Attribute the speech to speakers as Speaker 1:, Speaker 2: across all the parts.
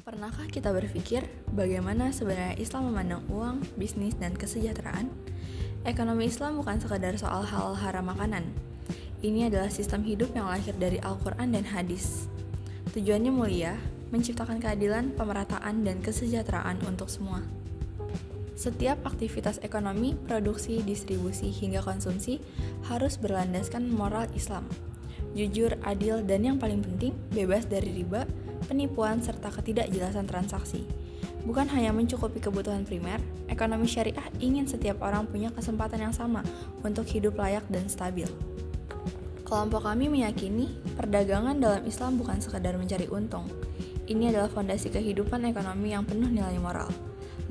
Speaker 1: Pernahkah kita berpikir bagaimana sebenarnya Islam memandang uang, bisnis, dan kesejahteraan? Ekonomi Islam bukan sekadar soal hal haram makanan. Ini adalah sistem hidup yang lahir dari Al-Quran dan hadis. Tujuannya mulia, menciptakan keadilan, pemerataan, dan kesejahteraan untuk semua. Setiap aktivitas ekonomi, produksi, distribusi, hingga konsumsi harus berlandaskan moral Islam. Jujur, adil, dan yang paling penting, bebas dari riba, penipuan, serta ketidakjelasan transaksi. Bukan hanya mencukupi kebutuhan primer, ekonomi syariah ingin setiap orang punya kesempatan yang sama untuk hidup layak dan stabil. Kelompok kami meyakini perdagangan dalam Islam bukan sekadar mencari untung. Ini adalah fondasi kehidupan ekonomi yang penuh nilai moral.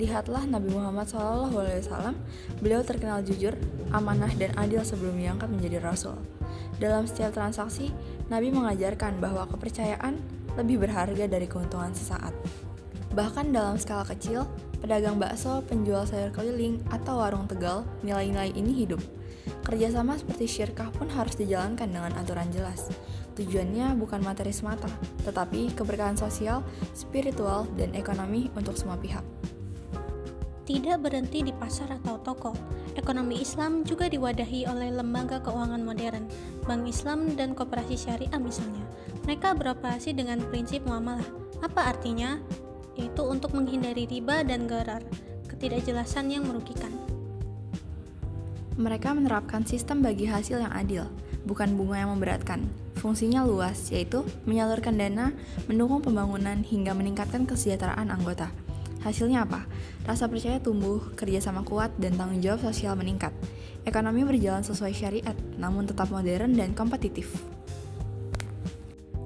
Speaker 1: Lihatlah Nabi Muhammad SAW, beliau terkenal jujur, amanah, dan adil sebelum diangkat menjadi Rasul. Dalam setiap transaksi, Nabi mengajarkan bahwa kepercayaan lebih berharga dari keuntungan sesaat. Bahkan dalam skala kecil, pedagang bakso, penjual sayur keliling, atau warung Tegal, nilai-nilai ini hidup. Kerjasama seperti syirkah pun harus dijalankan dengan aturan jelas. Tujuannya bukan materi semata, tetapi keberkahan sosial, spiritual, dan ekonomi untuk semua pihak.
Speaker 2: Tidak berhenti di pasar atau toko, ekonomi Islam juga diwadahi oleh lembaga keuangan modern, Bank Islam dan Koperasi Syariah misalnya. Mereka beroperasi dengan prinsip muamalah. Apa artinya? Yaitu untuk menghindari riba dan gharar, ketidakjelasan yang merugikan.
Speaker 1: Mereka menerapkan sistem bagi hasil yang adil, bukan bunga yang memberatkan. Fungsinya luas, yaitu menyalurkan dana, mendukung pembangunan, hingga meningkatkan kesejahteraan anggota. Hasilnya apa? Rasa percaya tumbuh, kerjasama kuat, dan tanggung jawab sosial meningkat. Ekonomi berjalan sesuai syariat, namun tetap modern dan kompetitif.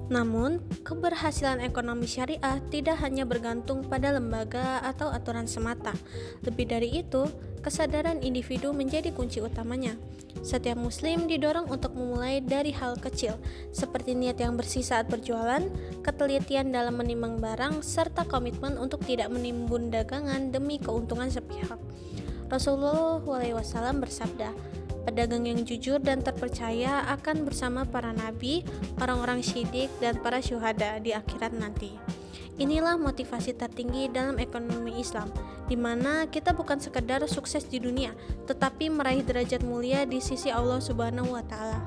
Speaker 2: Namun, keberhasilan ekonomi syariah tidak hanya bergantung pada lembaga atau aturan semata. Lebih dari itu, kesadaran individu menjadi kunci utamanya. Setiap muslim didorong untuk memulai dari hal kecil, seperti niat yang bersih saat berjualan, ketelitian dalam menimbang barang, serta komitmen untuk tidak menimbun dagangan demi keuntungan sepihak. Rasulullah SAW bersabda, pedagang yang jujur dan terpercaya akan bersama para nabi, orang-orang syidik, dan para syuhada di akhirat nanti. Inilah motivasi tertinggi dalam ekonomi Islam, di mana kita bukan sekedar sukses di dunia, tetapi meraih derajat mulia di sisi Allah Subhanahu wa Ta'ala.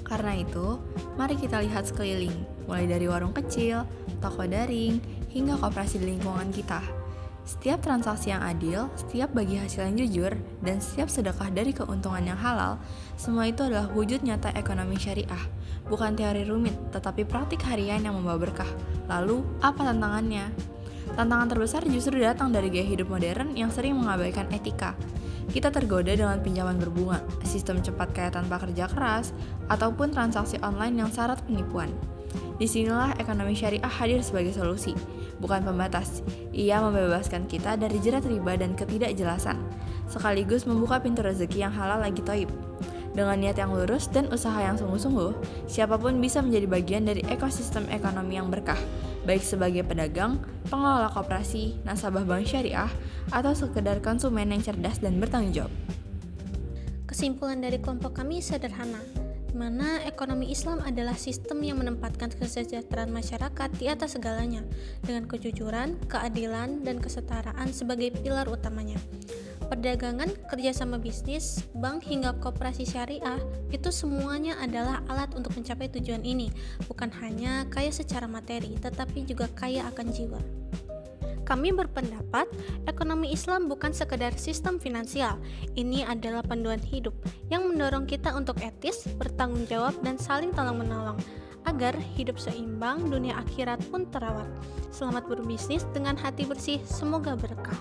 Speaker 1: Karena itu, mari kita lihat sekeliling, mulai dari warung kecil, toko daring, hingga koperasi di lingkungan kita. Setiap transaksi yang adil, setiap bagi hasil yang jujur, dan setiap sedekah dari keuntungan yang halal, semua itu adalah wujud nyata ekonomi syariah. Bukan teori rumit, tetapi praktik harian yang membawa berkah. Lalu, apa tantangannya? Tantangan terbesar justru datang dari gaya hidup modern yang sering mengabaikan etika. Kita tergoda dengan pinjaman berbunga, sistem cepat kaya tanpa kerja keras, ataupun transaksi online yang syarat penipuan. Disinilah ekonomi syariah hadir sebagai solusi, bukan pembatas. Ia membebaskan kita dari jerat riba dan ketidakjelasan, sekaligus membuka pintu rezeki yang halal lagi thayyib. Dengan niat yang lurus dan usaha yang sungguh-sungguh, siapapun bisa menjadi bagian dari ekosistem ekonomi yang berkah, baik sebagai pedagang, pengelola koperasi, nasabah bank syariah, atau sekedar konsumen yang cerdas dan bertanggung jawab.
Speaker 2: Kesimpulan dari kelompok kami sederhana, di mana ekonomi Islam adalah sistem yang menempatkan kesejahteraan masyarakat di atas segalanya, dengan kejujuran, keadilan, dan kesetaraan sebagai pilar utamanya. Perdagangan, kerjasama bisnis, bank, hingga koperasi syariah, itu semuanya adalah alat untuk mencapai tujuan ini, bukan hanya kaya secara materi, tetapi juga kaya akan jiwa. Kami berpendapat, ekonomi Islam bukan sekedar sistem finansial. Ini adalah panduan hidup yang mendorong kita untuk etis, bertanggung jawab, dan saling tolong-menolong, agar hidup seimbang, dunia akhirat pun terawat. Selamat berbisnis dengan hati bersih, semoga berkah.